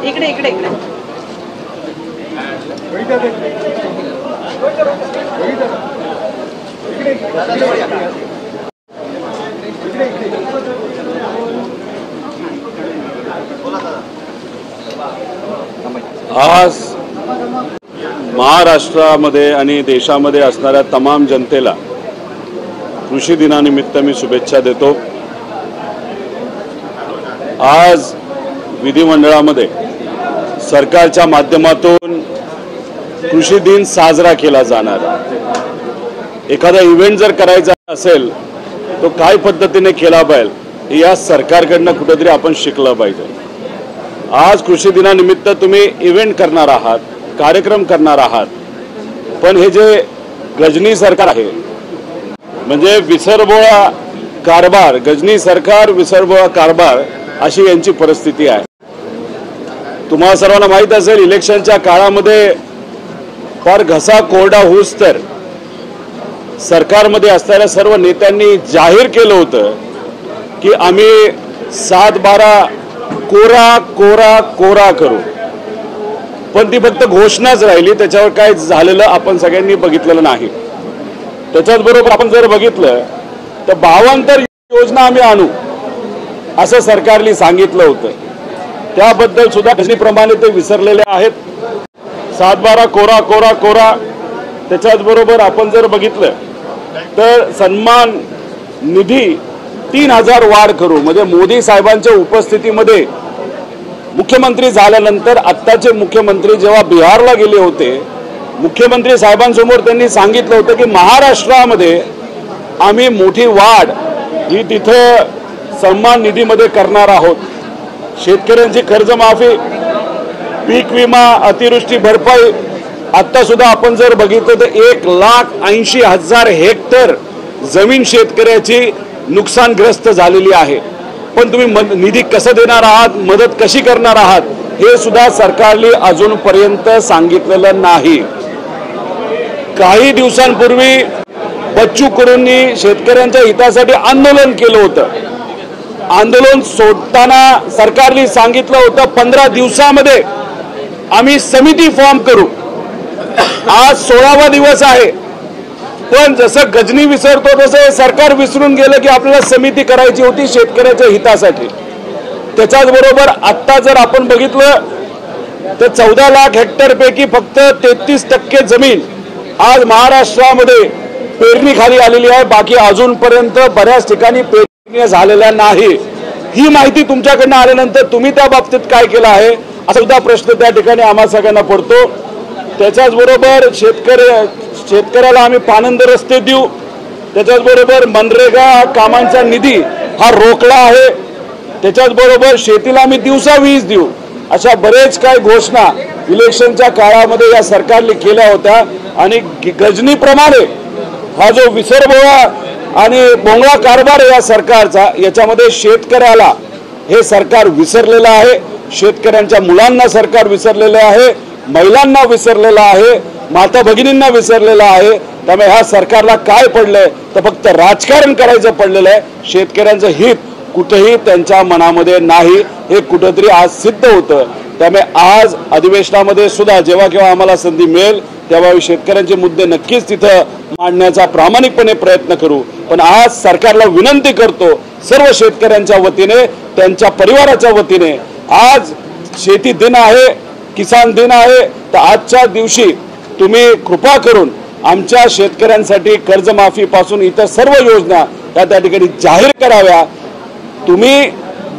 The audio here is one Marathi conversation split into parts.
इकडे इकडे इकडे आज महाराष्ट्रामध्ये आणि देशामध्ये असणाऱ्या तमाम जनतेला कृषी दिनानिमित्त मी शुभेच्छा देतो। आज विधिमंडळामध्ये सरकारच्या माध्यमातून कृषी दिन साजरा केला जाणार। एखादा इव्हेंट जर करायचा असेल तो काय पद्धतीने केला पाहिजे या सरकारकडनं कुठेतरी आपण शिकलं पाहिजे। आज कृषी दिनानिमित्त तुम्ही इव्हेंट करणार आहात, कार्यक्रम करणार आहात, पण हे जे गजनी सरकार आहे म्हणजे विसरबोळा कारभार, गजनी सरकार विसरबोळा कारभार अशी यांची परिस्थिती आहे। तुम्हाला सर्वांना माहित असेल इलेक्शनच्या काळामध्ये फार घसा कोरडा होऊस तर सरकारमध्ये असणाऱ्या सर्व नेत्यांनी जाहीर केलं होतं की आम्ही 7-12 कोरा कोरा कोरा करू, पण ती फक्त घोषणाच राहिली, त्याच्यावर काय झालेलं आपण सगळ्यांनी बघितलेलं नाही। त्याच्याच बरोबर आपण जर बघितलं तर 52 योजना आम्ही आणू असं सरकारने सांगितलं होतं, त्याबद्दल सुद्धा गजनीप्रमाणे ते विसरलेले आहेत। 7-12 कोरा कोरा कोरा। त्याच्याच बरोबर आपण जर बघितलं तर सन्मान निधी 3000 वाढ करू, म्हणजे मोदी साहेबांच्या उपस्थितीमध्ये मुख्यमंत्री झाल्यानंतर आत्ताचे मुख्यमंत्री जेव्हा बिहारला गेले होते, मुख्यमंत्री साहेबांसमोर त्यांनी सांगितलं होतं की महाराष्ट्रामध्ये आम्ही मोठी वाढ ही तिथं सन्मान निधीमध्ये करणार आहोत। शेतकऱ्यांची कर्जमाफी, पीक विमा, अतिवृष्टी भरपाई, आता सुद्धा आपण जर बघितलं तर 1,80,000 हेक्टर जमीन शेतकऱ्याची नुकसानग्रस्त झालेली आहे, पण तुम्ही निधी कसं देणार आहात, मदत कशी करणार आहात हे सुद्धा सरकारने अजूनपर्यंत सांगितलेलं नाही। काही दिवसांपूर्वी बच्चू कडूंनी शेतकऱ्यांच्या हितासाठी आंदोलन केलं होतं। आंदोलन सोडताना सरकारने सांगितलं होतं 15 दिवसामध्ये आम्ही समिती फॉर्म करू। आज 16वा दिवस आहे, पण जसं गजनी विसरतो तसं सरकार विसरून गेलं की आपल्याला समिती करायची होती शेतकऱ्याच्या हितासाठी। त्याच्याच बरोबर आता जर आपण बघितलं तर 14 लाख हेक्टर पैकी फक्त 33% जमीन आज महाराष्ट्रामध्ये पेरणी खाली आलेली आहे, बाकी अजूनपर्यंत बऱ्याच ठिकाणी पेरणी झालेल्या नाही। ही माहिती तुमच्याकडनं आल्यानंतर तुम्ही त्या बाबतीत काय केलं आहे असा सुद्धा प्रश्न त्या ठिकाणी आम्हा सगळ्यांना पडतो। त्याच्याच बरोबर शेतकऱ्याला आम्ही पानंद रस्ते देऊ, त्याच्याच बरोबर मनरेगा कामांचा निधी हा रोखला आहे, त्याच्याच बरोबर शेतीला आम्ही दिवसा वीज देऊ, अशा बरेच काय घोषणा इलेक्शनच्या काळामध्ये या सरकारने केल्या होत्या। आणि गजनीप्रमाणे हा जो विसरबोळा आणि भोंगळा कारभार या सरकारचा, याच्यामध्ये शेतकऱ्याला हे सरकार विसरलेलं आहे, शेतकऱ्यांच्या मुलांना सरकार विसरलेलं आहे, महिलांना विसरलेलं आहे, माता भगिनींना विसरलेलं आहे। त्यामुळे ह्या सरकारला काय पडलंय तर फक्त राजकारण करायचं पडलेलं आहे, शेतकऱ्यांचं हित कुठेही त्यांच्या मनामध्ये नाही, हे कुठेतरी आज सिद्ध होतं। त्यामुळे आज अधिवेशनामध्ये सुद्धा जेव्हा केव्हा आम्हाला संधी मिळेल तेव्हा शेतकऱ्यांचे मुद्दे नक्कीच तिथं मांडण्याचा प्रामाणिकपणे प्रयत्न करू। पण आज सरकारला विनंती करतो सर्व शेतकऱ्यांच्या वतीने, त्यांच्या परिवाराच्या वतीने, आज शेती दिन आहे, किसान दिन आहे, तर आजच्या दिवशी तुम्ही कृपा करून आमच्या शेतकऱ्यांसाठी कर्जमाफीपासून इतर सर्व योजना त्या ठिकाणी जाहीर कराव्या। तुम्ही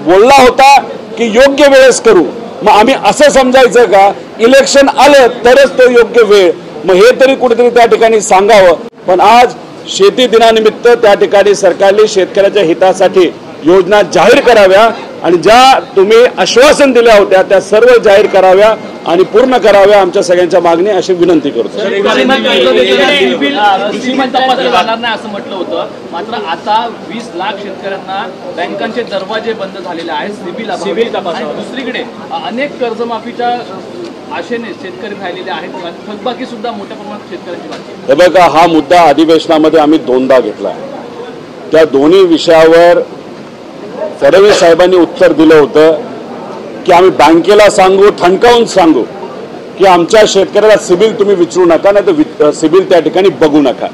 बोलला होता की योग्य वेळेस करू, मग आम्ही असं समजायचं का इलेक्शन आलं तरच तो योग्य वेळ, मग हे तरी कुठेतरी त्या ठिकाणी सांगावं। पण आज शेती दिनानिमित्त त्या ठिकाणी सरकारने शेतकऱ्याच्या हितासाठी योजना जाहीर कराव्या आणि ज्या तुम्ही आश्वासन दिल्या होत्या त्या सर्व जाहीर कराव्या आणि पूर्ण कराव्या आमच्या सगळ्यांच्या मागणी अशी विनंती करतो. कृषी मंत्री जाणार नाही असं म्हटलं होतं, मात्र आता 20 लाख शेतकऱ्यांना बँकांचे दरवाजे बंद झालेले आहेत सिबिल तपास. दुसरीकडे अनेक कर्जमाफीच्या आशेने शेतकरी राहिलेले आहेत आणि थकबाकी सुद्धा मोठ्या प्रमाणात शेतकऱ्यांची बाकी. हे बघा, हा मुद्दा अधिवेशनामध्ये आम्ही 2दा घेतला. त्या दोन्ही विषयावर फडणवीस साहेबांनी उत्तर दिलं होतं की आम्ही बँकेला सांगू, ठणकावून सांगू की आमच्या शेतकऱ्याला सिबिल तुम्ही विचारू नका, नाही तर सिबिल त्या ठिकाणी बघू नका.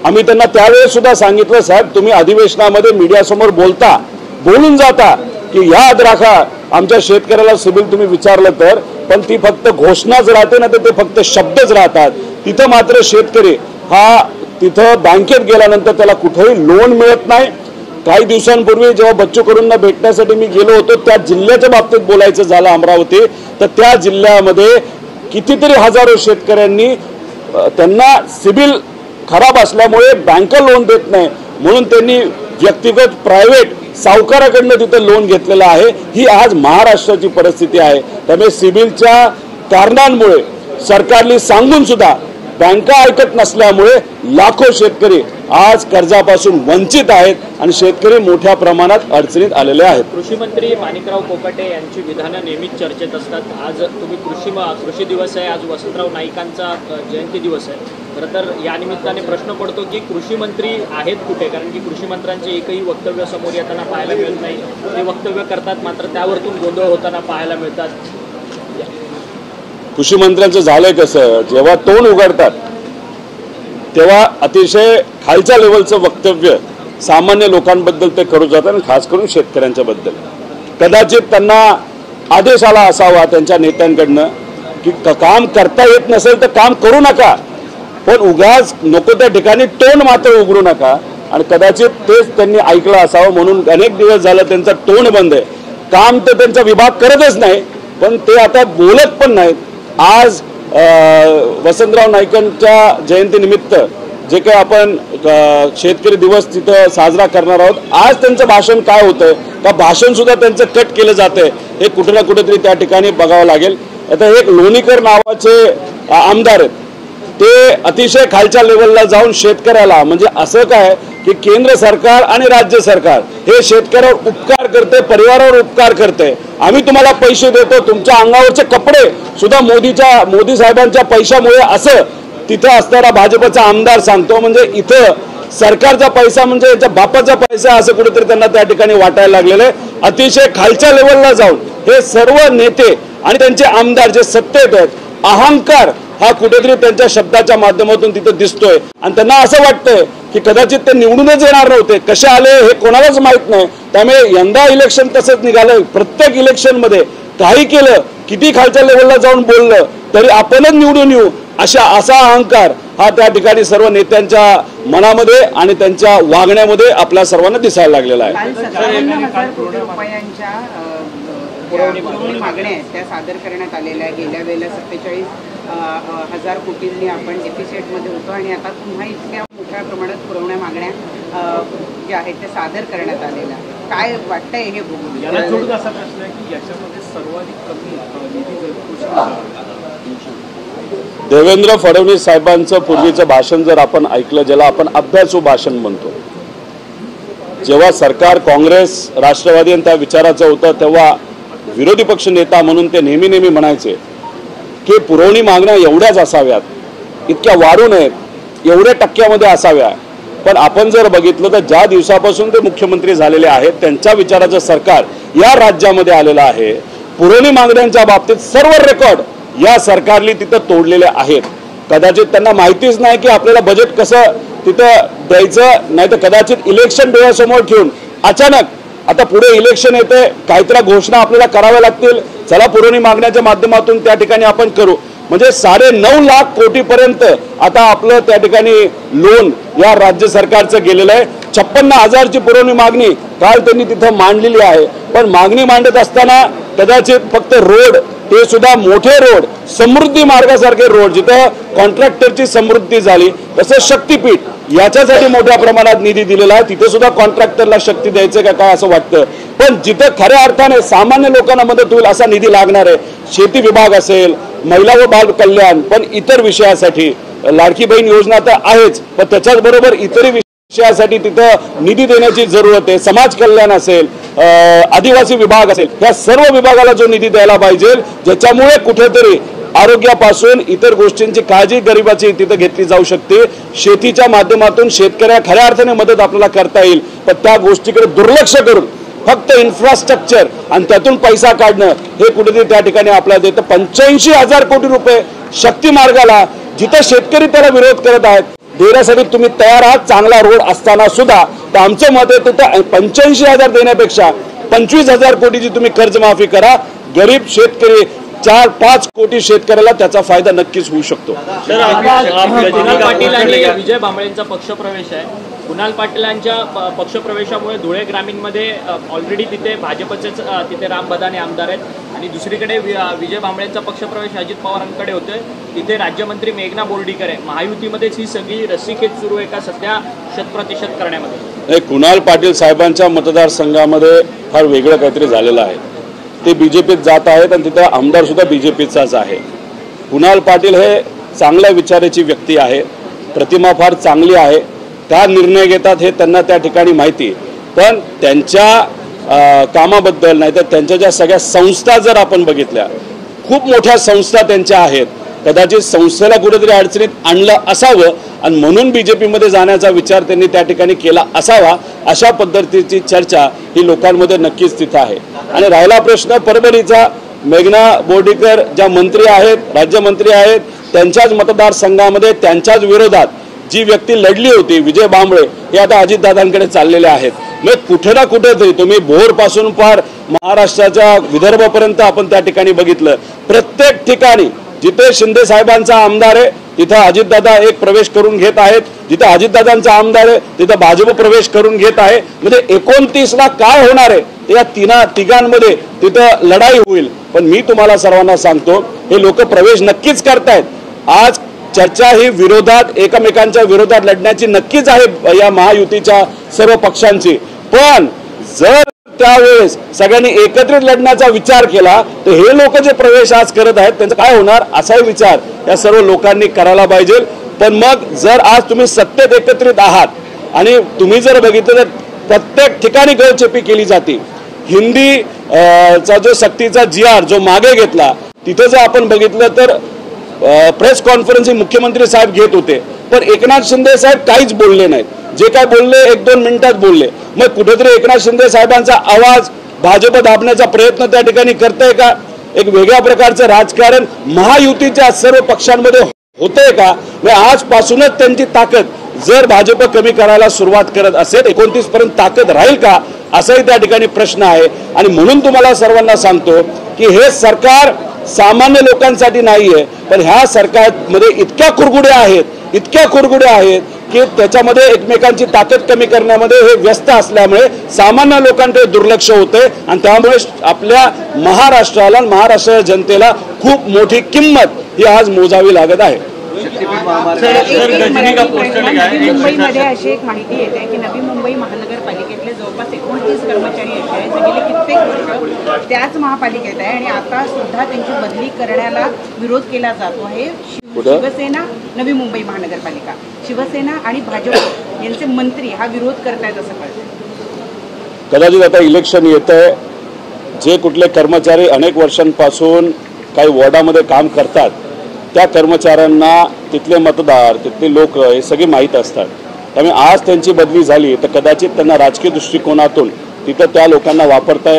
आम्ही त्यांना त्यावेळेस सुद्धा सांगितलं, साहेब तुम्ही अधिवेशनामध्ये मीडियासमोर बोलून जाता की याद राखा आमच्या शेतकऱ्याला सिबिल तुम्ही विचारलं तर, पण ती फक्त घोषणाच राहते ना, तर ते फक्त शब्दच राहतात. तिथं मात्र शेतकरी हा तिथं बँकेत गेल्यानंतर त्याला कुठेही लोन मिळत नाही. काही दिवसांपूर्वी जेव्हा बच्चू कडूंना भेटण्यासाठी मी गेलो होतो त्या जिल्ह्याच्या बाबतीत बोलायचं झालं अमरावती, तर त्या जिल्ह्यामध्ये कितीतरी हजारो शेतकऱ्यांनी त्यांना सिबिल खराब असल्यामुळे बँक लोन देत नाही म्हणून त्यांनी व्यक्तिगत प्रायव्हेट सावकाराकडनं तिथं लोन घेतलेलं आहे. ही आज महाराष्ट्राची परिस्थिती आहे. त्यामुळे सिबिलच्या कारणांमुळे सरकारने सांगून सुद्धा बँका ऐकत नसल्यामुळे लाखो शेतकरी आज कर्जापासून वंचित आहेत आणि शेतकरी मोठ्या प्रमाणात अडचणीत आलेले आहेत. कृषी मंत्री माणिकराव कोकाटे यांची विधानं नेहमीच चर्चेत असतात. आज तुम्ही कृषी दिवस आहे, आज वसंतराव नाईकांचा जयंती दिवस आहे. खरं तर या निमित्ताने प्रश्न पडतो की कृषी मंत्री आहेत कुठे, कारण की कृषी मंत्र्यांचे एकही वक्तव्य समोर येताना पाहायला मिळत नाही. ते वक्तव्य करतात मात्र त्यावरतून गोंधळ होताना पाहायला मिळतात. कृषी मंत्र्यांचं झालंय कसं, जेव्हा तोंड उघडतात तेव्हा अतिशय खालच्या लेवलचं वक्तव्य सामान्य लोकांबद्दल ते करू जातात आणि खास करून शेतकऱ्यांच्या बद्दल. कदाचित त्यांना आदेश आला असावा त्यांच्या नेत्यांकडनं की काम करता येत नसेल तर काम करू नका, पण उगाच नको त्या ठिकाणी तोंड मात्र उघडू नका. आणि कदाचित तेच त्यांनी ऐकलं असावं म्हणून अनेक दिवस झालं त्यांचा तोंड बंद आहे. काम तर त्यांचा विभाग करतच नाही, पण ते आता बोलत पण नाहीत. आज वसंतराव नाईकांच्या जयंतीनिमित्त जे काही आपण शेतकरी दिवस तिथं साजरा करणार आहोत, आज त्यांचं भाषण काय होतंय का भाषण सुद्धा त्यांचं कट केलं जातंय हे कुठे ना कुठेतरी त्या ठिकाणी बघावं लागेल. आता एक लोणीकर नावाचे आमदार आहेत, ते अतिशय खालच्या लेवलला जाऊन शेतकऱ्याला म्हणजे असं काय की केंद्र सरकार आणि राज्य सरकार हे शेतकऱ्यावर उपकार करते, परिवारावर उपकार करते. आम्ही तुम्हाला पैसे देतो, तुमच्या अंगावरचे कपडे सुद्धा मोदी साहेबांच्या पैशामुळे असं तिथं असणारा भाजपचा आमदार सांगतो. म्हणजे इथं सरकारचा पैसा म्हणजे याच्या बापाचा पैसा असं कुठेतरी त्यांना त्या ठिकाणी वाटायला लागलेलं आहे. अतिशय खालच्या लेवलला जाऊन हे सर्व नेते आणि त्यांचे आमदार जे सत्तेत आहेत, अहंकार हा कुठेतरी त्यांच्या शब्दाच्या माध्यमातून तिथं दिसतोय आणि त्यांना असं वाटतंय की कदाचित ते निवडूनच येणार नव्हते, कसे आले हे कोणालाच माहित नाही. त्यामुळे यंदा इलेक्शन तसंच निघालं. प्रत्येक इलेक्शनमध्ये काही केलं, किती खालच्या लेवलला जाऊन बोललं तरी आपणच निवडून येऊ असा अहंकार हा त्या ठिकाणी सर्व नेत्यांच्या मनामध्ये आणि त्यांच्या वागण्यामध्ये आपल्या सर्वांना दिसायला लागलेला आहे. पुरवणी मागण्या आहेत त्या सादर करण्यात आलेल्या आहे. गेल्या वेळेला 47,000 कोटींनी आपण डेफिसिटमध्ये होतो आणि आता पुन्हा इतक्या मोठ्या प्रमाणात पुरवण्या मागण्या ज्या आहेत त्या सादर करण्यात आलेल्या. काय वाटतंय हे बघून? याला जोडून असा प्रश्न आहे की याच्यामध्ये सर्वाधिक कमी निधी देवेंद्र फडणवीस साहेबांचं पूर्वीचं भाषण जर आपण ऐकलं, ज्याला आपण अभ्यासू भाषण म्हणतो, जेव्हा सरकार काँग्रेस राष्ट्रवादी आणि त्या विचाराचं होतं तेव्हा विरोधी पक्ष नेता म्हणून ते नेहमी म्हणायचे की पुरवणी मागण्या एवढ्याच असाव्यात, इतक्या वाढू नयेत, एवढ्या टक्क्यामध्ये असाव्या. पण आपण जर बघितलं तर ज्या दिवसापासून ते मुख्यमंत्री झालेले आहेत त्यांच्या विचाराचं सरकार या राज्यामध्ये आलेलं आहे. पुरवणी मागण्यांच्या बाबतीत सर्व रेकॉर्ड या सरकारने तिथं तोडलेले आहेत. कदाचित त्यांना माहितीच नाही की आपल्याला बजेट कसं तिथं द्यायचं, नाही तर कदाचित इलेक्शन डोळ्यासमोर ठेवून अचानक आता पुढे इलेक्शन येते, काहीतरी घोषणा आपल्याला कराव्या लागतील, चला पुरवणी मागण्याच्या माध्यमातून त्या ठिकाणी आपण करू. म्हणजे 9.5 लाख कोटीपर्यंत आता आपलं त्या ठिकाणी लोन या राज्य सरकारचं गेलेलं आहे. 56,000ची पुरवणी मागणी काल त्यांनी तिथं मांडलेली आहे. पण मागणी मांडत असताना कदाचित फक्त रोड ते सुद्धा मोठे रोड, समृद्धी मार्गासारखे रोड, जिथं कॉन्ट्रॅक्टरची समृद्धी झाली, तसं शक्तीपीठ याच्यासाठी मोठ्या प्रमाणात निधी दिलेला आहे. तिथे सुद्धा कॉन्ट्रॅक्टरला शक्ती द्यायचं का काय असं वाटतं. पण जिथं खऱ्या अर्थाने सामान्य लोकांना मदत होईल असा निधी लागणार आहे. शेती विभाग असेल, महिला व बाल कल्याण, पण इतर विषयासाठी लाडकी बहीण योजना तर आहेच, पण त्याच्याच बरोबर इतरही विषयासाठी तिथं निधी देण्याची जरूरत आहे. समाज कल्याण असेल, आदिवासी विभाग असेल, या सर्व विभागाला जो निधी द्यायला पाहिजे, ज्याच्यामुळे कुठेतरी आरोग्यापासून इतर गोष्टींची काळजी गरिबाची तिथं घेतली जाऊ शकते. शेतीच्या माध्यमातून शेतकऱ्या खऱ्या अर्थाने मदत आपल्याला करता येईल, पण त्या गोष्टीकडे दुर्लक्ष करून फक्त इन्फ्रास्ट्रक्चर आणि त्यातून पैसा काढणं हे कुठेतरी त्या ठिकाणी आपल्याला देतं. 85,000 कोटी रुपये शक्ती मार्गाला, जिथं शेतकरी त्याला विरोध करत आहेत, देण्यासाठी तुम्ही तयार आहात चांगला रोड असताना सुद्धा. तर आमचं मत आहे तर 85,000 देण्यापेक्षा 25,000 कोटीची तुम्ही कर्जमाफी करा. गरीब शेतकरी 4-5 कोटी शेतकऱ्याला त्याचा फायदा नक्कीच होऊ शकतो. कुणाल पाटील आणि विजय भांबळेंचा पक्षप्रवेश आहे. कुणाल पाटीलांच्या पक्षप्रवेशामुळे धुळे ग्रामीणमध्ये ऑलरेडी तिथे भाजपचेच तिथे राम बदाने आमदार आहेत आणि दुसरीकडे विजय भांबळेंचा पक्षप्रवेश अजित पवारांकडे होतोय. तिथे राज्यमंत्री मेघना बोर्डीकर आहे. महायुतीमध्येच ही सगळी रस्सीखेच सुरू आहे का सध्या 100% करण्यामध्ये? कुणाल पाटील साहेबांच्या मतदारसंघामध्ये फार वेगळं काहीतरी झालेलं आहे. ते बीजेपीत जात आहेत आणि तिथं आमदार सुद्धा बीजेपीचाच आहे. कुणाल पाटील हे चांगल्या विचाराची व्यक्ती आहे, प्रतिमा फार चांगली आहे, त्या निर्णय घेतात हे त्यांना त्या ठिकाणी माहिती. पण त्यांच्या कामाबद्दल नाही तर त्यांच्या ज्या सगळ्या संस्था जर आपण बघितल्या, खूप मोठ्या संस्था त्यांच्या आहेत, कदाचित संस्थेला कुठेतरी अडचणीत आणलं असावं आणि म्हणून बीजेपीमध्ये जाण्याचा विचार त्यांनी त्या ठिकाणी केला असावा. अशा पद्धतीची चर्चा ही लोकांमध्ये नक्कीच तिथं आहे. आणि राहिला प्रश्न परभणीचा, मेघना बोर्डीकर ज्या मंत्री आहेत, राज्यमंत्री आहेत, त्यांच्याच मतदारसंघामध्ये त्यांच्याच विरोधात जी व्यक्ती लढली होती विजय भांबळे, हे आता अजितदादांकडे चाललेले आहेत. मग कुठे ना कुठेतरी तुम्ही भोरपासून फार महाराष्ट्राच्या विदर्भापर्यंत आपण त्या ठिकाणी बघितलं, प्रत्येक ठिकाणी जिथे शिंदे साहेबांचा आमदार आहे तिथं अजितदादा एक प्रवेश करून घेत आहेत, जिथे अजितदादांचा आमदार आहे तिथं भाजप प्रवेश करून घेत आहे. म्हणजे 29ला काय होणार आहे या तिघांमध्ये तिथं लढाई होईल. पण मी तुम्हाला सर्वांना सांगतो, हे लोक प्रवेश नक्कीच करतायत. आज चर्चा ही विरोधात, एकमेकांच्या विरोधात लढण्याची नक्कीच आहे या महायुतीच्या सर्व पक्षांची. पण जर त्यावेळेस सगळ्यांनी एकत्रित लढण्याचा विचार केला तर हे लोक जे प्रवेश आज करत आहेत त्यांचा काय होणार असाही विचार या सर्व लोकांनी करायला पाहिजे. पण मग जर आज तुम्ही सत्तेत एकत्रित आहात आणि तुम्ही जर बघितलं तर प्रत्येक ठिकाणी गळचेपी केली जाते. हिंदी चा जो सक्तीचा GR जो मागे घेतला, तिथे जर आपण बघितलं तर प्रेस कॉन्फरन्स मुख्यमंत्री साहेब घेत होते, पण एकनाथ शिंदे साहेब काहीच बोलले नाहीत. जे काय बोलले 1-2 मिनिटात बोलले. मग कुठेतरी एकनाथ शिंदे साहेबांचा आवाज भाजप दाबण्याचा प्रयत्न त्या ठिकाणी करतंय का? एक वेगळ्या प्रकारचं राजकारण महायुतीच्या सर्व पक्षांमध्ये होतंय का? आजपासूनच त्यांची ताकद जर भाजप कमी करायला सुरुवात करत असेल, 29 पर्यंत ताकद राहील का असाही त्या ठिकाणी प्रश्न आहे. आणि म्हणून तुम्हाला सर्वांना सांगतो की हे सरकार सामान्य लोकांसाठी नाहीये, पण ह्या सरकारमध्ये इतक्या कुरगुड्या आहेत की त्याच्यामध्ये एकमेकांची ताकद कमी करण्यामध्ये हे व्यस्त असल्यामुळे सामान्य लोकांकडे दुर्लक्ष होते आणि त्यामुळे आपल्या महाराष्ट्राला, महाराष्ट्र जनतेला खूप मोठी किंमत ही आज मोजावी लागत आहे. मुंबईमध्ये अशी एक माहिती येते की नवी मुंबई महानगरपालिकेतले जवळपास 29 कर्मचारी असे आहेत जे गेले कित्येक वर्ष त्याच महापालिकेत आहे आणि आता सुद्धा त्यांची बदली करण्याला विरोध केला जातो आहे. शिवसेना, नवी मुंबई महानगरपालिका, शिवसेना आणि भाजप यांचे मंत्री हा विरोध करतायत असं कळतं. कदाचित आता इलेक्शन येत आहे, जे कुठले कर्मचारी अनेक वर्षांपासून काही वॉर्डामध्ये काम करतात त्या कर्मचाऱ्यांना तिथले मतदार, तिथले लोक हे सगळे माहीत असतात. त्यामुळे आज त्यांची बदली झाली तर कदाचित त्यांना राजकीय दृष्टिकोनातून तिथं त्या लोकांना वापरता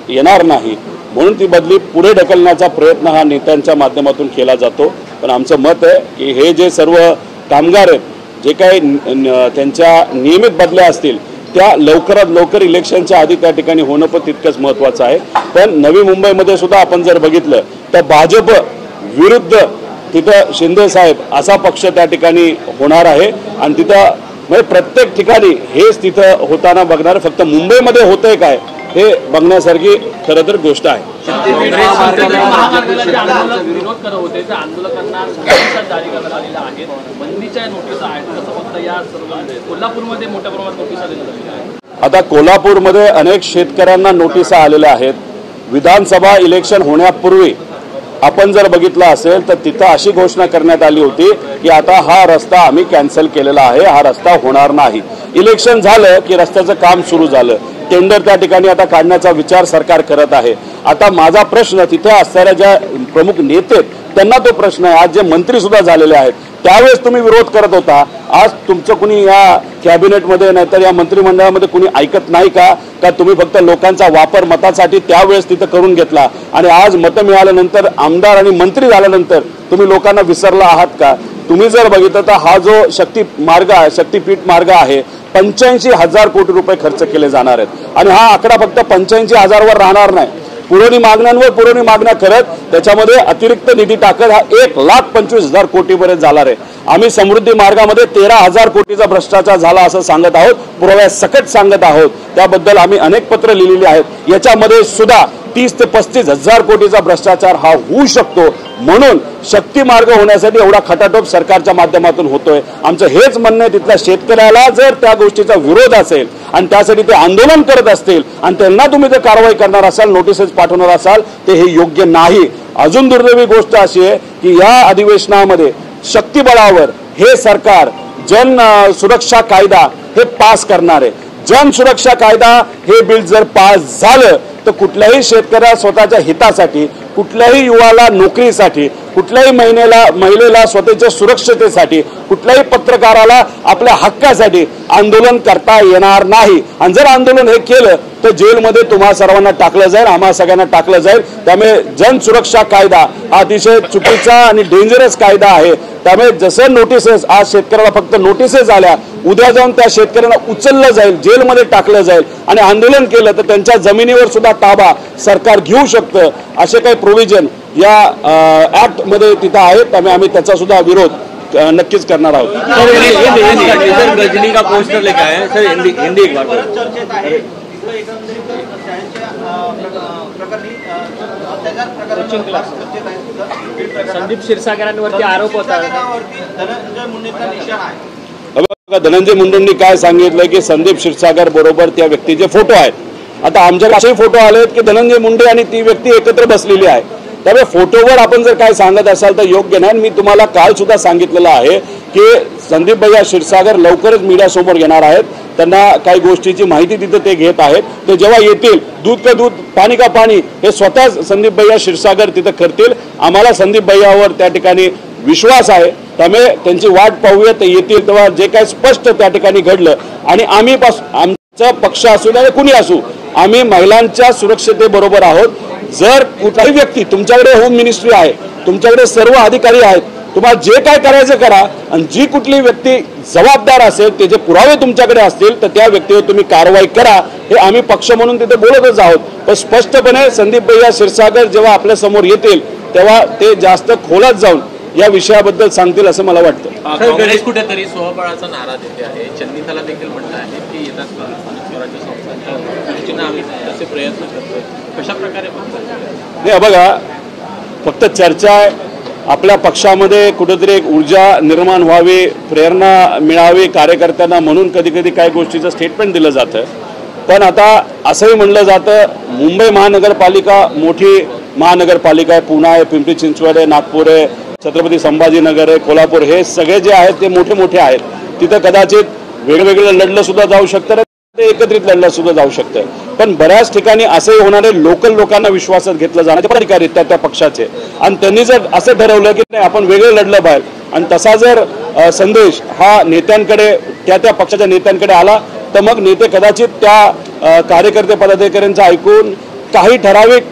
येणार नाही, म्हणून ती बदली पुढे ढकलण्याचा प्रयत्न हा नेत्यांच्या माध्यमातून केला जातो. पण आमचं मत आहे की हे जे सर्व कामगार आहेत, जे काही त्यांच्या नियमित बदल्या असतील त्या लवकरात लवकर इलेक्शनच्या आधी त्या ठिकाणी होणं पण तितकंच महत्त्वाचं आहे. पण नवी मुंबईमध्ये सुद्धा आपण जर बघितलं तर भाजप विरुद्ध तिथं शिंदे साहेब असा पक्ष त्या ठिकाणी होणार आहे आणि तिथं म्हणजे प्रत्येक ठिकाणी हेच तिथं होताना बघणार. फक्त मुंबईमध्ये होतंय काय हे बघण्यासारखी खरं तर गोष्ट आहे. महामार्गाला जे आंदोलक विरोध करत होते त्या आंदोलकांना नोटिसा जारी करण्यात आलेल्या आहेत, बंदीच्या नोटिसा आहेत. कसं फक्त या सर्व कोल्हापूरमध्ये मोठ्या प्रमाणात नोटिसा देण्यात आलेल्या आहेत. आता कोल्हापूरमध्ये अनेक शेतकऱ्यांना नोटिसा आलेल्या आहेत. विधानसभा इलेक्शन होण्यापूर्वी आपण जर बघितलं असेल तर तिथं अशी घोषणा करण्यात आली होती की आता हा रस्ता आम्ही कॅन्सल केलेला आहे, हा रस्ता होणार नाही. इलेक्शन झालं की रस्त्याचं काम सुरू झालं, टेंडर त्या ठिकाणी आता काढण्याचा विचार सरकार करत आहे. आता माझा प्रश्न तिथे असणाऱ्या ज्या प्रमुख नेते त्यांना तो प्रश्न आहे. आज जे मंत्री सुद्धा झालेले आहेत त्यावेळेस तुम्ही विरोध करत होता, आज तुमचं कुणी या कॅबिनेटमध्ये नाहीतर या मंत्रिमंडळामध्ये कुणी ऐकत नाही का तुम्ही फक्त लोकांचा वापर मतासाठी त्यावेळेस तिथं करून घेतला आणि आज मतं मिळाल्यानंतर आमदार आणि मंत्री झाल्यानंतर तुम्ही लोकांना विसरला आहात का? तुम्ही जर बघितलं तर हा जो शक्तीपीठ मार्ग आहे 85,000 कोटी रुपये खर्च केले जाणार आहेत आणि हा आकडा फक्त 85,000 वर राहणार नाही. पुरवणी मागण्यांवर पुरवणी मागण्या करत त्याच्यामध्ये अतिरिक्त निधी टाकत हा 1,25,000 कोटीपर्यंत जाणार आहे. आम्ही समृद्धी मार्गामध्ये 13,000 कोटीचा भ्रष्टाचार झाला असं सांगत आहोत, पुराव्यासकट सांगत आहोत. त्याबद्दल आम्ही अनेक पत्र लिहिलेली आहेत. याच्यामध्ये सुद्धा 30 ते 35,000 कोटीचा भ्रष्टाचार हा होऊ शकतो. म्हणून शक्ती मार्ग होण्यासाठी एवढा खटाटोप सरकारच्या माध्यमातून होतोय. आमचं हेच म्हणणं आहे, तिथल्या शेतकऱ्याला जर त्या गोष्टीचा विरोध असेल आणि त्यासाठी ते आंदोलन करत असतील आणि त्यांना तुम्ही जर कारवाई करणार असाल, नोटिसेस पाठवणार असाल, ते हे योग्य नाही. अजून दुर्दैवी गोष्ट अशी आहे की या अधिवेशनामध्ये शक्तीबळावर हे सरकार जन सुरक्षा कायदा हे पास करणार आहे. जन सुरक्षा कायदा हे बिल जर पास झालं तर कुठल्याही शेतकऱ्या स्वतःच्या हितासाठी, कुठल्याही युवाला नोकरीसाठी, कुठल्याही महिलेला स्वतःच्या सुरक्षतेसाठी, कुठल्याही पत्रकाराला आपल्या हक्कासाठी आंदोलन करता येणार नाही. आणि जर आंदोलन हे केलं तर जेलमध्ये तुम्हा सर्वांना टाकलं जाईल, आम्हा सगळ्यांना टाकलं जाईल. त्यामुळे जन सुरक्षा कायदा हा अतिशय चुकीचा आणि डेंजरस कायदा आहे. त्यामुळे जसं नोटिसेस आज शेतकऱ्याला फक्त नोटिसेस आल्या, उद्या जाऊन त्या शेतकऱ्यांना उचललं जाईल, जेलमध्ये टाकलं जाईल आणि आंदोलन केलं तर त्यांच्या जमिनीवर सुद्धा ताबा सरकार घेऊ शकतं. असे काही प्रोव्हिजन या ऍक्ट मध्ये तिथं आहेत. त्यामुळे आम्ही त्याचा सुद्धा विरोध नक्कीच करणार आहोत. रजनी का पोस्टर लेके आए हैं सर, हिंदी एक बार संदीप क्षीरसागरांवरती आरोप होता. धनंजय मुंडेंनी काय सांगितलं की संदीप क्षीरसागर बरोबर त्या व्यक्तीचे फोटो आहेत. आता आमच्याकडे असे फोटो आलेत की धनंजय मुंडे आणि ती व्यक्ती एकत्र बसलेली आहे. त्यामुळे फोटोवर आपण जर काय सांगत असाल तर योग्य नाही. मी तुम्हाला काल सुद्धा सांगितलेलं आहे की संदीप भैया क्षीरसागर लवकरच मीडियासमोर येणार आहेत. त्यांना काही गोष्टीची माहिती तिथं ते घेत आहेत. ते जेव्हा येतील, दूध का दूध पाणी का पाणी हे स्वतः संदीप भैया क्षीरसागर तिथं करतील. आम्हाला संदीप भैयावर त्या ठिकाणी विश्वास आहे. त्यामुळे त्यांची वाट पाहूया, ते येतील तेव्हा जे काही स्पष्ट त्या ठिकाणी घडलं. आणि आम्ही आमचा पक्ष असू द्या कुणी असू, आम्ही महिलांच्या सुरक्षतेबरोबर आहोत. जर कुठलाही व्यक्ती, तुमच्याकडे होम मिनिस्ट्री आहे, तुमच्याकडे सर्व अधिकारी आहेत, तुम्हाला जे काय करायचं करा आणि जी कुठली व्यक्ती जबाबदार असेल, ते जे पुरावे तुमच्याकडे असतील तर त्या व्यक्तीवर तुम्ही कारवाई करा. हे आम्ही पक्ष म्हणून तिथे बोलतच आहोत. पण स्पष्टपणे संदीप भैया क्षीरसागर जेव्हा आपल्या समोर येतील तेव्हा ते जास्त खोलात जाऊन या विषयाबद्दल सांगतील असं मला वाटतं. काँग्रेस कुठेतरी स्वबळाचा नारा देते आहे. चन्नीताला देखील म्हणणं आहे की येतात स्वराज्य संस्थांच्या दृष्टीनं आम्ही तसे प्रयत्न करतोय. कशा प्रकारे नाही बघा, फक्त चर्चा आहे. आपल्या पक्षामध्ये कुठेतरी एक ऊर्जा निर्माण व्हावी, प्रेरणा मिळावी कार्यकर्त्यांना, म्हणून कधी कधी काही गोष्टीचं स्टेटमेंट दिलं जातं. पण आता असंही म्हणलं जातं मुंबई महानगरपालिका मोठी महानगरपालिका आहे. पुणे आहे, पिंपरी चिंचवड आहे, नागपूर आहे, छत्रपती संभाजीनगर आहे, कोल्हापूर, हे सगळे जे आहेत ते मोठे मोठे आहेत. तिथं कदाचित वेगवेगळं लढलं सुद्धा जाऊ शकतं, ते एकत्रित लढलं सुद्धा जाऊ शकतं. पण बऱ्याच ठिकाणी असे होणारे लोकल लोकांना विश्वासात घेतलं जाणारे अधिकारी त्या पक्षाचे, आणि त्यांनी जर असं ठरवलं की नाही आपण वेगळं लढलं पाहिजे आणि तसा जर संदेश हा नेत्यांकडे त्या पक्षाच्या नेत्यांकडे आला तर मग नेते कदाचित त्या कार्यकर्ते पदाधिकाऱ्यांचं ऐकून काही ठराविक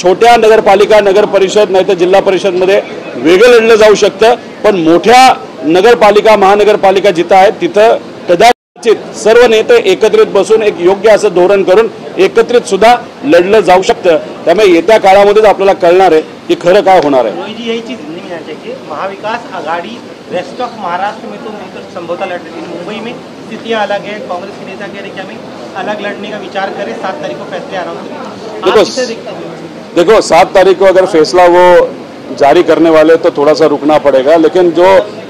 छोट्या नगरपालिका, नगर परिषद नाही तर जिल्हा परिषदमध्ये वेगळं लढलं जाऊ शकतं. पण मोठ्या नगरपालिका, महानगरपालिका जिथं आहेत तिथं कदाचित सर्व नेते एकत्रित बसून एक योग्य असं धोरण करून एकत्रित सुद्धा लढलं जाऊ शकतं. त्यामुळे येत्या काळामध्येच आपल्याला कळणार आहे की खरं काय होणार आहे. रोहित जी, यही चीज ध्यान में आना चाहिए, महाविकास आघाड़ी रेस्ट ऑफ महाराष्ट्र में तो मिलकर संभवतः लड़ रही थी, मुंबई में परिस्थितियां अलग है। कांग्रेस के नेता कह रहे कि हमें अलग लड़ने का विचार करें, 7 तारीख को फैसले अनाउंस करें। देखो 7 तारीख को अगर फैसला वो जारी करने वाले तो थोड़ा सा रुकना पड़ेगा, लेकिन जो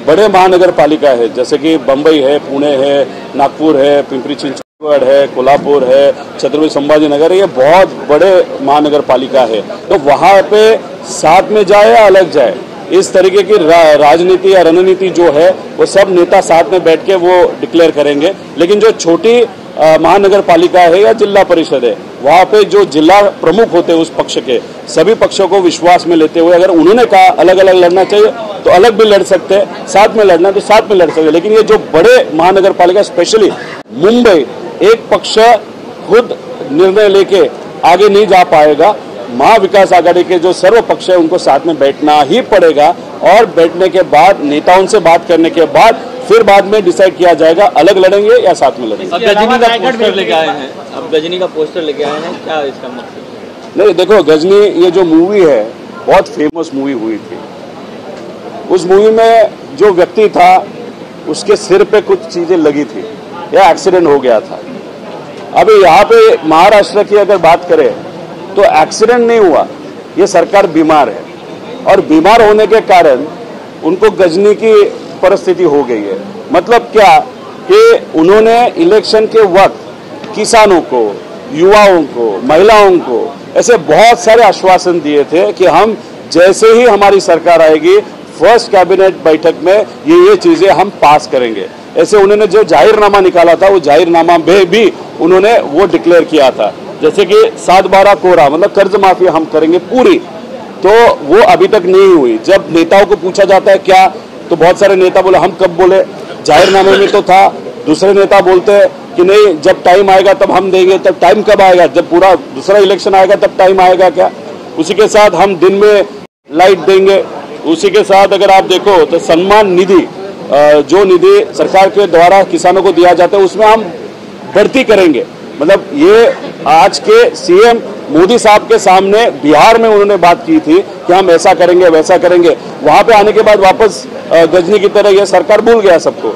बड़े महानगर पालिका है जैसे कि बम्बई है, पुणे है, नागपुर है, पिंपरी चिंचवड है, कोल्हापुर है, छत्रपति संभाजी नगर है, ये बहुत बड़े महानगर पालिका है। तो वहां पे साथ में जाए या अलग जाए, इस तरीके की राजनीति या रणनीति जो है वो सब नेता साथ में बैठ के वो डिक्लेयर करेंगे। लेकिन जो छोटी महानगर पालिका है या जिला परिषद है, वहां पे जो जिला प्रमुख होते हैं उस पक्ष के, सभी पक्षों को विश्वास में लेते हुए अगर उन्होंने कहा अलग अलग लड़ना चाहिए तो अलग भी लड़ सकते हैं, साथ में लड़ना तो साथ में लड़ सकते हैं। लेकिन ये जो बड़े महानगर पालिका स्पेशली मुंबई, एक पक्ष खुद निर्णय लेके आगे नहीं जा पाएगा। महाविकास आघाड़ी के जो सर्व पक्ष है उनको साथ में बैठना ही पड़ेगा, और बैठने के बाद नेताओं से बात करने के बाद फिर बाद में डिसाइड किया जाएगा अलग लड़ेंगे या साथ में लड़ेंगे। अब गजनी का पोस्टर लेके आए हैं, क्या इसका मकसद? नहीं, देखो गजनी ये जो मूवी है बहुत फेमस मूवी हुई थी। उस मूवी में जो व्यक्ति था उसके सिर पे कुछ चीजें लगी थी या एक्सीडेंट हो गया था। अभी यहाँ पे महाराष्ट्र की अगर बात करें तो एक्सीडेंट नहीं हुआ, ये सरकार बीमार है, और बीमार होने के कारण उनको गजनी की परिस्थिति हो गई है। मतलब क्या कि उन्होंने इलेक्शन के वक्त किसानों को, युवाओं को, महिलाओं को ऐसे बहुत सारे आश्वासन दिए थे कि हम जैसे ही हमारी सरकार आएगी फर्स्ट कैबिनेट बैठक में ये चीजें हम पास करेंगे। ऐसे उन्होंने जो जाहिरनामा निकाला था वो जाहिरनामा में भी उन्होंने वो डिक्लेयर किया था, जैसे कि 7/12 कोरा मतलब कर्ज माफी हम करेंगे पूरी, तो वो अभी तक नहीं हुई। जब नेताओं को पूछा जाता है क्या, तो बहुत सारे नेता बोले हम कब बोले, जाहिरनामे में तो था। दूसरे नेता बोलते हैं कि नहीं जब टाइम आएगा तब हम देंगे। तब टाइम कब आएगा? जब पूरा दूसरा इलेक्शन आएगा तब टाइम आएगा क्या? उसी के साथ हम दिन में लाइट देंगे। उसी के साथ अगर आप देखो तो सम्मान निधि, जो निधि सरकार के द्वारा किसानों को दिया जाता है उसमें हम बढ़ती करेंगे। मतलब ये आज के सीएम मोदी साहब के सामने बिहार में उन्होंने बात की थी कि हम ऐसा करेंगे वैसा करेंगे। वहां पे आने के बाद वापस गजनी की तरह यह सरकार भूल गया सबको।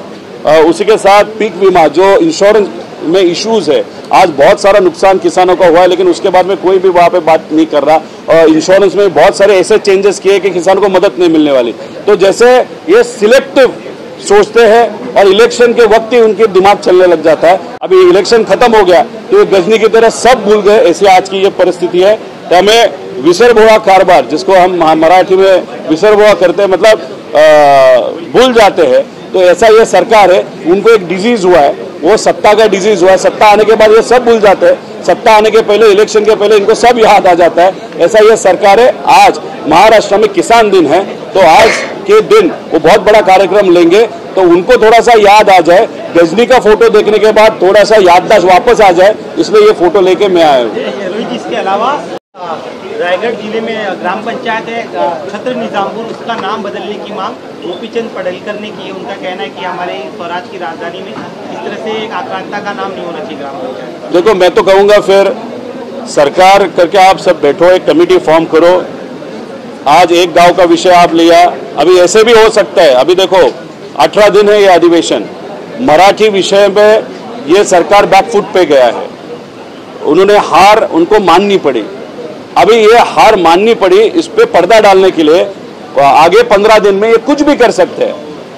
उसी के साथ पीक बीमा जो इंश्योरेंस में इश्यूज है, आज बहुत सारा नुकसान किसानों का हुआ है, लेकिन उसके बाद में कोई भी वहां पे बात नहीं कर रहा। और इंश्योरेंस में बहुत सारे ऐसे चेंजेस किए कि किसान को मदद नहीं मिलने वाली। तो जैसे ये सिलेक्टिव सोचते हैं और इलेक्शन के वक्त ही उनके दिमाग चलने लग जाता है। अभी इलेक्शन खत्म हो गया तो ये गजनी की तरह सब भूल गए, ऐसी आज की ये परिस्थिति है। तो हमें विसरभोळा कारभार, जिसको हम मराठी में विसरभोळा करते हैं, मतलब भूल जाते हैं, तो ऐसा ये सरकार है। उनको एक डिजीज हुआ है, वो सत्ता का डिजीज हुआ है। सत्ता आने के बाद ये सब भूल जाते हैं, सत्ता आने के पहले, इलेक्शन के पहले इनको सब याद आ जाता है। ऐसा ये सरकार है। आज महाराष्ट्र में किसान दिन है, तो आज के दिन वो बहुत बड़ा कार्यक्रम लेंगे, तो उनको थोड़ा सा याद आ जाए। गजनी का फोटो देखने के बाद थोड़ा सा याददाश्त वापस आ जाए, इसलिए ये फोटो लेके मैं आया हूँ। रोहित, इसके अलावा रायगढ़ जिले में ग्राम पंचायत है खतर निजामपुर, उसका नाम बदलने की मांग गोपीचंद पडळकर ने की है। उनका कहना है कि हमारे स्वराज की राजधानी में इस तरह से आक्रांता का नाम नहीं होना चाहिए ग्राम पंचायत। देखो मैं तो कहूँगा फिर सरकार करके आप सब बैठो, एक कमेटी फॉर्म करो। आज एक गांव का विषय आप लिया, अभी ऐसे भी हो सकता है। अभी देखो 18 दिन है ये अधिवेशन, मराठी विषय में ये सरकार बैकफुट पे गया है। उन्होंने हार उनको माननी पड़ी। अभी ये हार माननी पड़ी, इस पे पर्दा डालने के लिए आगे 15 दिन में ये कुछ भी कर सकते हैं।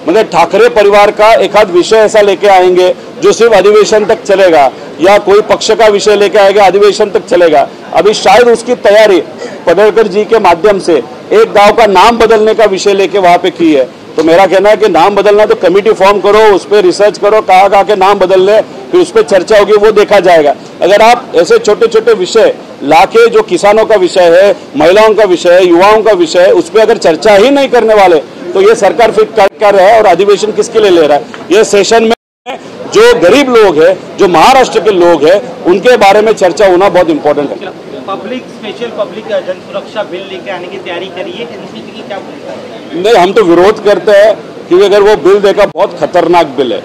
मतलब ठाकरे परिवार का एक आध विषय ऐसा लेके आएंगे जो सिर्फ अधिवेशन तक चलेगा, या कोई पक्ष का विषय लेके आएगा अधिवेशन तक चलेगा। अभी शायद उसकी तैयारी पडळकर जी के माध्यम से एक गांव का नाम बदलने का विषय लेके वहां पे की है। तो मेरा कहना है कि नाम बदलना तो कमेटी फॉर्म करो, उस पर रिसर्च करो, कहाँ के नाम बदलने, फिर उस पर चर्चा होगी, वो देखा जाएगा। अगर आप ऐसे छोटे छोटे विषय लाके, जो किसानों का विषय है, महिलाओं का विषय है, युवाओं का विषय है, उस पर अगर चर्चा ही नहीं करने वाले, तो ये सरकार फिर कर रहा है और अधिवेशन किसके लिए ले रहा है? ये सेशन में जो गरीब लोग हैं, जो महाराष्ट्र के लोग हैं, उनके बारे में चर्चा होना बहुत इंपॉर्टेंट है। पब्लिक स्पेशल पब्लिक जन सुरक्षा बिल लेके आने की तैयारी करिए, एनसीपी की क्या भूमिका है? नहीं, हम तो विरोध करते हैं, क्योंकि अगर वो बिल देखा बहुत खतरनाक बिल है।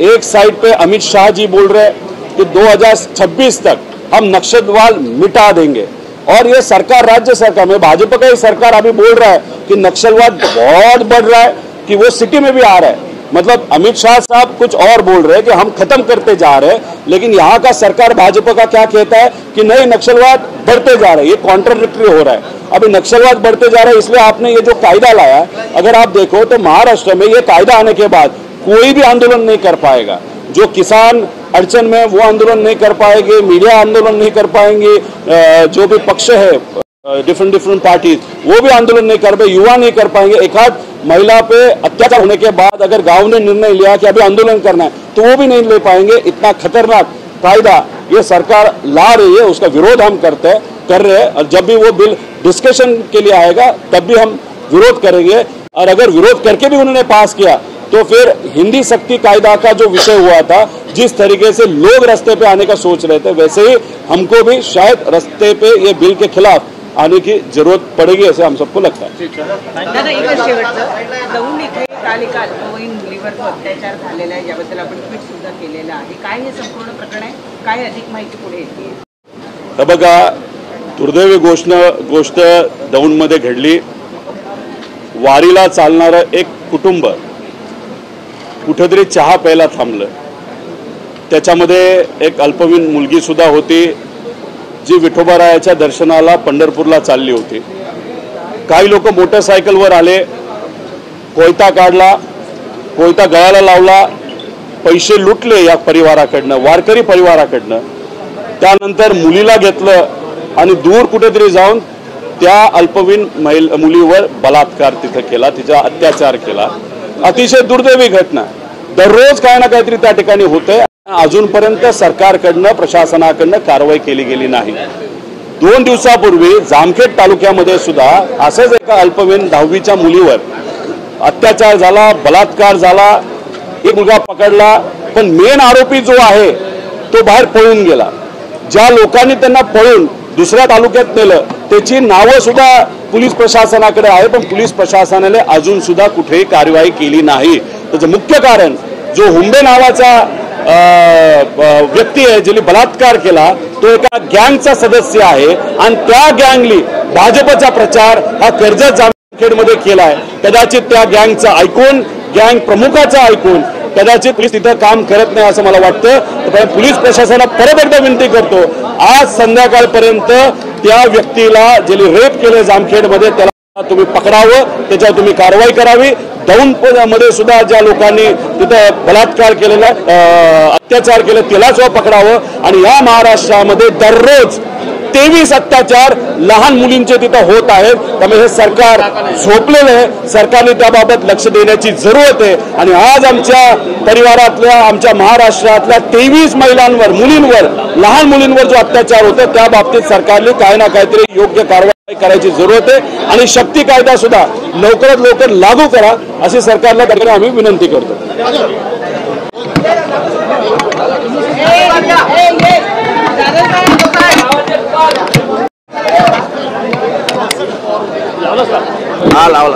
एक साइड पे अमित शाह जी बोल रहे हैं कि 2026 तक हम नक्सलवाद मिटा देंगे, और ये सरकार, राज्य सरकार में भाजपा का ही सरकार अभी बोल रहा है कि नक्सलवाद बहुत बढ़ रहा है, कि वो सिटी में भी आ रहा है। मतलब अमित शाह साहब कुछ और बोल रहे हैं कि हम खत्म करते जा रहे हैं, लेकिन यहाँ का सरकार भाजपा का क्या कहता है कि नहीं नक्सलवाद बढ़ते जा रहे हैं। ये कॉन्ट्राडिक्टरी हो रहा है। अभी नक्सलवाद बढ़ते जा रहा है, इसलिए आपने ये जो कायदा लाया, अगर आप देखो तो महाराष्ट्र में ये कायदा आने के बाद कोई भी आंदोलन नहीं कर पाएगा। जो किसान अड़चन में वो आंदोलन नहीं कर पाएंगे, मीडिया आंदोलन नहीं कर पाएंगे, जो भी पक्ष है डिफरेंट पार्टीज वो भी आंदोलन नहीं कर पाए, युवा नहीं कर पाएंगे। एक आध महिला पे अत्याचार होने के बाद अगर गांव ने निर्णय लिया कि अभी आंदोलन करना है तो वो भी नहीं ले पाएंगे। इतना खतरनाक कायदा ये सरकार ला रही है, उसका विरोध हम कर रहे हैं। और जब भी वो बिल डिस्कशन के लिए आएगा तब भी हम विरोध करेंगे। और अगर विरोध करके भी उन्होंने पास किया तो फिर हिंदी सक्ति कायदा का जो विषय हुआ था, जिस तरीके से लोग रास्ते पे आने का सोच रहे थे, वैसे ही हमको भी शायद रास्ते पे ये बिल के खिलाफ आने की जरूरत पडेगी असं हम सबको लगता है। दादा एकच शेवटचं, दौंड इथे काल एका अल्पवयीन मुलीवर जो अत्याचार झालेला आहे ज्याबद्दल आपण ट्विट सुद्धा केलेलं आहे, काय हे संपूर्ण प्रकरण आहे, काय अधिक माहिती पुढे येते? तर बघा, दुर्दैवी गोष्ट दौंडमध्ये घडली। वारीला चालणारं एक कुटुंब कुठेतरी चहा प्यायला थांबलं, त्याच्यामध्ये एक अल्पवयीन मुलगी सुद्धा होती जी विठोबारायाच्या दर्शनाला पंढरपूरला चालली होती। काही लोक मोटरसायकलवर आले, कोयता काढला, कोयता गळ्याला लावला, पैसे लुटले या परिवाराकडनं, वारकरी परिवाराकडनं। त्यानंतर मुलीला घेतलं आणि दूर कुठेतरी जाऊन त्या अल्पवयीन मुलीवर बलात्कार तिथे केला, तिचा अत्याचार केला। अतिशय दुर्दैवी घटना। दररोज काय ना काहीतरी त्या ठिकाणी होतंय। अजूनपर्यंत सरकारकडनं प्रशासनाकडनं कारवाई केली गेली नाही। 2 दिवसापूर्वी जामखेड तालुक्यामध्ये सुद्धा असंच एका अल्पवयीन 10वीच्या मुलीवर अत्याचार झाला, बलात्कार झाला, एक मुलगा पकडला, पण मेन आरोपी जो आहे तो बाहेर पळून गेला। ज्या लोकांनी त्यांना पळून दुसऱ्या तालुक्यात नेलं त्याची नावं सुद्धा पोलीस प्रशासनाकडे आहे, पण पोलीस प्रशासनाने अजून सुद्धा कुठेही कारवाई केली नाही। त्याचं मुख्य कारण जो हुंबे नावाचा व्यक्ती आहे ज्याने बलात्कार केला तो एका गँगचा सदस्य आहे आणि त्या गँगली भाजपचा प्रचार हा कर्जत जामखेडमध्ये केलाय। कदाचित त्या गँगचा ऐकून, गँग प्रमुखाचा ऐकून कदाचित पोलीस तिथं काम करत नाही असं मला वाटतं। तर पोलीस प्रशासनाला परत एकदा विनंती करतो, आज संध्याकाळपर्यंत त्या व्यक्तीला ज्याने रेप केले जामखेडमध्ये त्याला तुम्ही पकडावं, त्याच्यावर तुम्ही कारवाई करावी। दौंडमध्ये सुद्धा ज्या लोकांनी तिथं बलात्कार केलेला, अत्याचार केले त्याला सुद्धा पकडावं। आणि या महाराष्ट्रामध्ये दररोज 23 अत्याचार लहान मुलींचे तिथं होत आहेत। त्यामुळे हे सरकार झोपलेलं आहे। सरकारने त्याबाबत लक्ष देण्याची जरूरत आहे। आणि आज आमच्या परिवारातल्या, आमच्या महाराष्ट्रातल्या 23 महिलांवर, मुलींवर, लहान मुलींवर जो अत्याचार होतो त्या बाबतीत सरकारने काही ना काहीतरी योग्य कारवाई करायची जरूरत आहे। आणि शक्ती कायदा सुद्धा लवकरात लवकर लागू करा अशी सरकारला त्याकडे आम्ही विनंती करतो। लावला